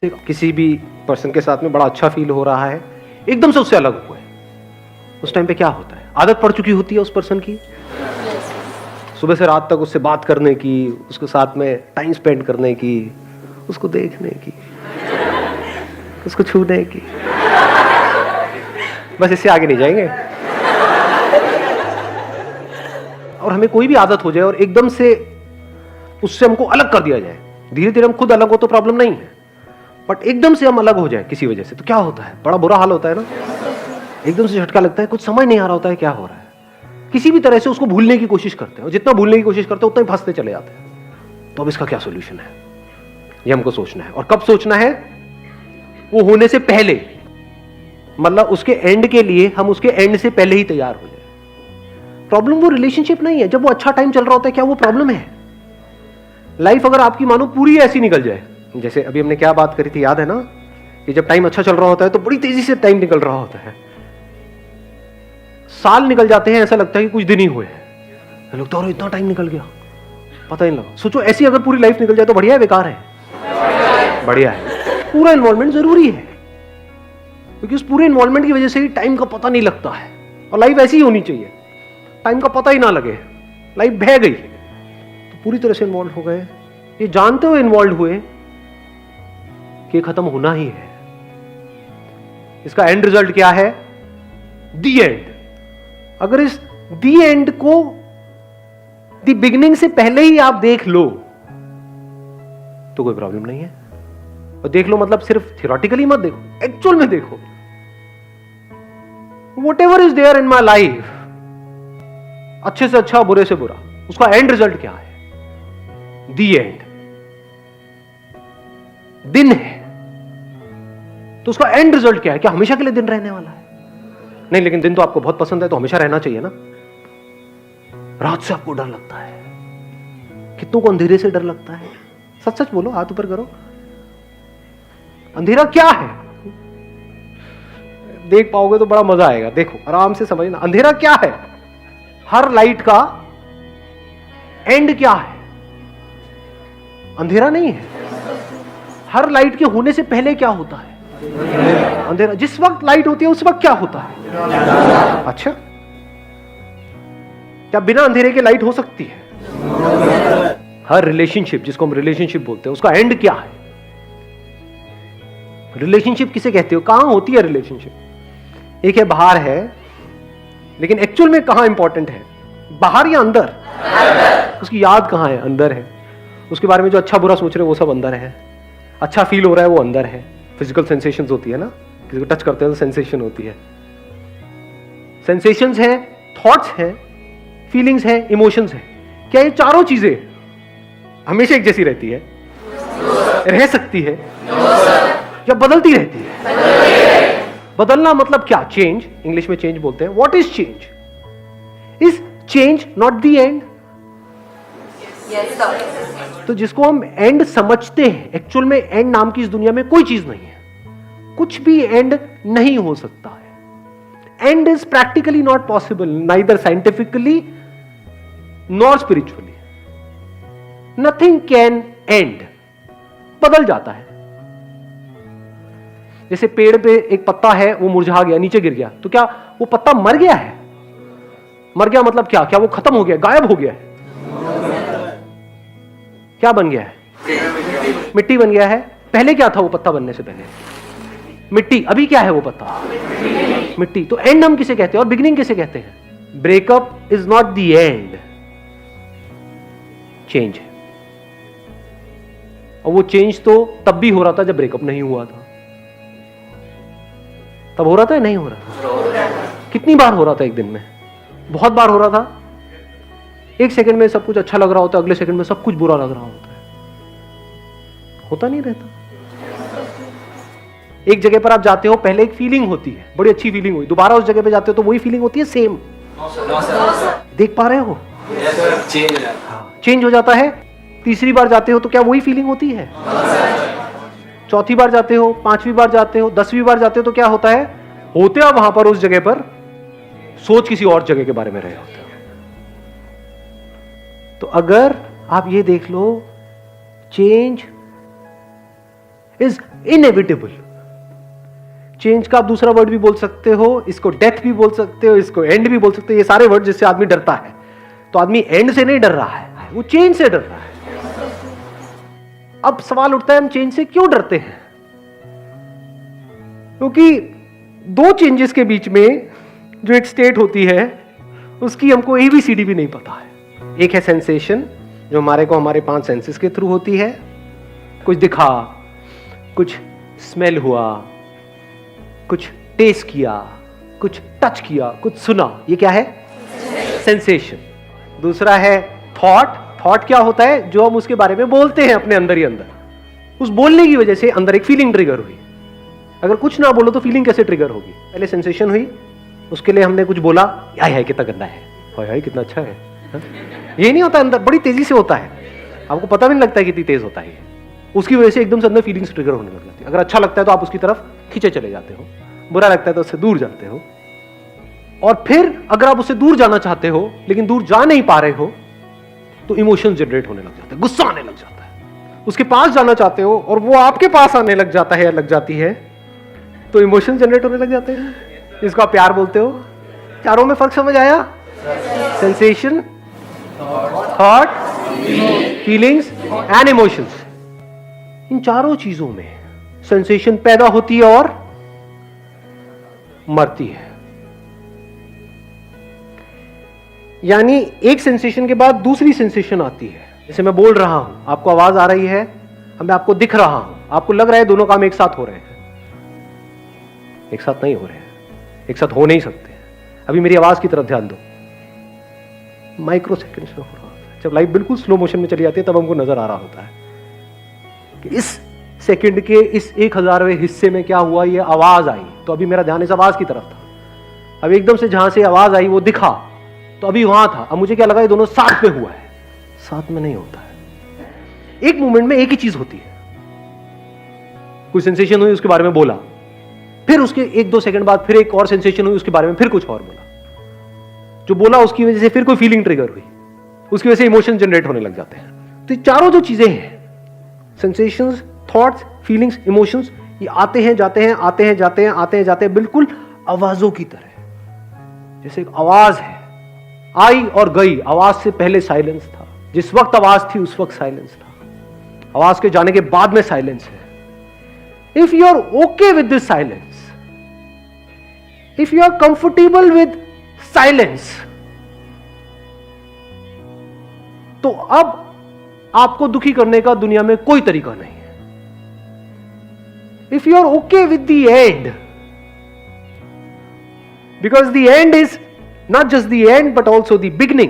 किसी भी पर्सन के साथ में बड़ा अच्छा फील हो रहा है, एकदम से उससे अलग हुआ है, उस टाइम पे क्या होता है? आदत पड़ चुकी होती है उस पर्सन की, सुबह से रात तक उससे बात करने की, उसके साथ में टाइम स्पेंड करने की, उसको देखने की, उसको छूने की, बस इससे आगे नहीं जाएंगे। और हमें कोई भी आदत हो जाए और एकदम से उससे हमको अलग कर दिया जाए, धीरे धीरे हम खुद अलग हो तो प्रॉब्लम नहीं है, बट एकदम से हम अलग हो जाए किसी वजह से तो क्या होता है? बड़ा बुरा हाल होता है ना। एकदम से झटका लगता है, कुछ समझ नहीं आ रहा होता है क्या हो रहा है। किसी भी तरह से उसको भूलने की कोशिश करते हैं और जितना भूलने की कोशिश करते हैं उतना ही फंसते चले जाते हैं। तो अब इसका क्या सोल्यूशन है, ये हमको सोचना है। और कब सोचना है? वो होने से पहले, मतलब उसके एंड के लिए हम उसके एंड से पहले ही तैयार हो जाए। प्रॉब्लम वो रिलेशनशिप नहीं है, जब वो अच्छा टाइम चल रहा होता है, क्या वो प्रॉब्लम है? लाइफ अगर आपकी मानो पूरी ऐसी निकल जाए, जैसे अभी हमने क्या बात करी थी याद है ना, कि जब टाइम अच्छा चल रहा होता है तो बड़ी तेजी से टाइम निकल रहा होता है, साल निकल जाते हैं, ऐसा लगता है कि कुछ दिन ही हुए हैं, लगता है इतना टाइम निकल गया, पता ही नहीं लगा। सोचो ऐसी अगर पूरी लाइफ निकल जाए तो बढ़िया है बेकार है? बढ़िया है। पूरा इन्वॉल्वमेंट जरूरी है, क्योंकि उस पूरे इन्वॉल्वमेंट की वजह से ही टाइम का पता नहीं लगता है। और लाइफ ऐसी ही होनी चाहिए, टाइम का पता ही ना लगे, लाइफ बह गई तो पूरी तरह से इन्वॉल्व हो गए, ये जानते हुए इन्वॉल्व हुए कि खत्म होना ही है। इसका एंड रिजल्ट क्या है? दी एंड। अगर इस दी एंड को दी बिगिनिंग से पहले ही आप देख लो तो कोई प्रॉब्लम नहीं है। और देख लो मतलब सिर्फ थियोरेटिकली मत देखो, एक्चुअल में देखो। Whatever is there in my life, अच्छे से अच्छा, बुरे से बुरा, उसका एंड रिजल्ट क्या है? दी एंड। दिन है तो उसका एंड रिजल्ट क्या है? क्या हमेशा के लिए दिन रहने वाला है? नहीं, लेकिन दिन तो आपको बहुत पसंद है तो हमेशा रहना चाहिए ना। रात से आपको डर लगता है, कितनों को अंधेरे से डर लगता है? सच सच बोलो, हाथ ऊपर करो। अंधेरा क्या है? देख पाओगे तो बड़ा मजा आएगा, देखो आराम से समझना। अंधेरा क्या है? हर लाइट का एंड क्या है? अंधेरा नहीं है। हर लाइट के होने से पहले क्या होता है? अंधेरा। जिस वक्त लाइट होती है उस वक्त क्या होता है? अच्छा, क्या बिना अंधेरे के लाइट हो सकती है? हर रिलेशनशिप, जिसको हम रिलेशनशिप बोलते हैं, उसका एंड क्या है? रिलेशनशिप किसे कहते हो? कहां होती है रिलेशनशिप? एक है बाहर है, लेकिन एक्चुअल में कहां इंपॉर्टेंट है? बाहर या अंदर? उसकी याद कहां है? अंदर है। उसके बारे में जो अच्छा बुरा सोच रहे हो वो सब अंदर है। अच्छा फील हो रहा है वो अंदर है। फिजिकल सेंसेशंस होती है ना, किसी को टच करते हैं तो सेंसेशन होती है। सेंसेशंस है, थॉट्स है, फीलिंग्स है, इमोशंस है। क्या ये चारों चीजें हमेशा एक जैसी रहती है? रह सकती है या बदलती रहती है? बदलना मतलब क्या? चेंज। इंग्लिश में चेंज बोलते हैं। What is change? Is change not the end? तो जिसको हम एंड समझते हैं, एक्चुअल में एंड नाम की इस दुनिया में कोई चीज नहीं है। कुछ भी एंड नहीं हो सकता है। And is practically not possible, neither scientifically nor spiritually. Nothing can and. बदल जाता है। जैसे पेड़ पे एक पत्ता है, वो मुरझा गया, नीचे गिर गया, तो क्या वो पत्ता मर गया है? मर गया मतलब क्या? क्या वो खत्म हो गया, गायब हो गया है? क्या बन गया है? मिट्टी बन गया है। पहले क्या था वो पत्ता बनने से पहले? मिट्टी। अभी क्या है वो पत्ता? मिट्टी। तो एंड हम किसे कहते हैं और बिगिनिंग किसे कहते हैं? Breakup is not the end, change है। और वो चेंज तो तब भी हो रहा था जब ब्रेकअप नहीं हुआ था। तब हो रहा था या नहीं हो रहा था? कितनी बार हो रहा था एक दिन में? बहुत बार हो रहा था। एक सेकंड में सब कुछ अच्छा लग रहा होता है, अगले सेकंड में सब कुछ बुरा लग रहा होता है। होता नहीं रहता। एक जगह पर आप जाते हो, पहले एक फीलिंग होती है, बड़ी अच्छी फीलिंग हुई, दोबारा उस जगह पे जाते हो तो वही फीलिंग होती है सेम। देख पा रहे हो? चेंज हो जाता है। तीसरी बार जाते हो तो क्या वही फीलिंग होती है? चौथी बार जाते हो, पांचवी बार जाते हो, 10वीं बार जाते हो तो क्या होता है? होते आप वहां पर उस जगह पर, सोच किसी और जगह के बारे में रहे होते हो। तो अगर आप ये देख लो, चेंज इज इनएविटेबल। चेंज का आप दूसरा वर्ड भी बोल सकते हो, इसको डेथ भी बोल सकते हो, इसको एंड भी बोल सकते हो। ये सारे वर्ड जिससे आदमी डरता है, तो आदमी एंड से नहीं डर रहा है, वो चेंज से डर रहा है। अब सवाल उठता है हम चेंज से क्यों डरते हैं? क्योंकि दो चेंजेस के बीच में जो एक स्टेट होती है उसकी हमको ABCD भी नहीं पता है। एक है सेंसेशन जो हमारे को हमारे 5 सेंसेस के थ्रू होती है। कुछ दिखा, कुछ स्मेल हुआ, कुछ टेस्ट किया, कुछ टच किया, कुछ सुना, ये क्या है? सेंसेशन। दूसरा है थॉट। थॉट क्या होता है? जो हम उसके बारे में बोलते हैं अपने अंदर ही अंदर, उस बोलने की वजह से अंदर एक फीलिंग ट्रिगर हुई। अगर कुछ ना बोलो तो फीलिंग कैसे ट्रिगर होगी? पहले सेंसेशन हुई, उसके लिए हमने कुछ बोला, हाय हाय कितना गंदा है, हाय हाय कितना अच्छा है। ये नहीं होता, अंदर बड़ी तेजी से होता है, आपको पता भी नहीं लगता है कितनी तेज होता है। उसकी वजह से एकदम से अंदर फीलिंग्स ट्रिगर होने लग जाती है। अगर अच्छा लगता है तो आप उसकी तरफ खींचे चले जाते हो, बुरा लगता है तो उससे दूर जाते हो। और फिर अगर आप उससे दूर जाना चाहते हो लेकिन दूर जा नहीं पा रहे हो तो इमोशन जनरेट होने लग जाता है, गुस्सा आने लग जाता है। उसके पास जाना चाहते हो और वो आपके पास आने लग जाता है या लग जाती है तो इमोशन जनरेट होने लग जाते हैं, इसको आप प्यार बोलते हो। चारों में फर्क समझ आया? Sensation, thought, feelings and emotions. इन चारों चीजों में सेंसेशन पैदा होती है और मरती है। यानी एक सेंसेशन के बाद दूसरी सेंसेशन आती है। जैसे मैं बोल रहा हूं, आपको आवाज आ रही है, मैं आपको दिख रहा हूं, आपको लग रहा है दोनों काम एक साथ हो रहे हैं। एक साथ नहीं हो रहे हैं, एक साथ हो नहीं सकते। अभी मेरी आवाज की तरफ ध्यान दो, माइक्रो सेकेंड्स में हो रहा होता है। जब लाइफ बिल्कुल स्लो मोशन में चली जाती है तब हमको नजर आ रहा होता है कि इस सेकंड के इस 1000वें हिस्से में क्या हुआ, ये आवाज आई, तो अभी मेरा ध्यान इस आवाज की तरफ था। अब एकदम से जहां से आवाज आई वो दिखा, तो अभी वहां था। अब मुझे क्या लगा, ये दोनों साथ में हुआ है। साथ में नहीं होता है। एक मोमेंट में एक ही चीज होती है। कोई सेंसेशन हुई, उसके बारे में बोला, फिर उसके 1-2 सेकंड बाद फिर एक और सेंसेशन हुई, उसके बारे में फिर कुछ और बोला। जो बोला उसकी वजह से फिर कोई फीलिंग ट्रिगर हुई, उसकी वजह से इमोशन जनरेट होने लग जाते हैं। तो चारों जो चीजें हैं, सेंसेशंस, थॉट्स, फीलिंग्स, इमोशंस, ये आते हैं जाते हैं, आते हैं जाते हैं, आते हैं जाते हैं, बिल्कुल आवाजों की तरह। जैसे एक आवाज है, आई और गई। आवाज से पहले साइलेंस था, जिस वक्त आवाज थी उस वक्त साइलेंस था, आवाज के जाने के बाद में साइलेंस है। If you are okay with this silence, if you are comfortable with silence, तो अब आपको दुखी करने का दुनिया में कोई तरीका नहीं है। If you are okay with the end, because the end is not just the end but also the beginning.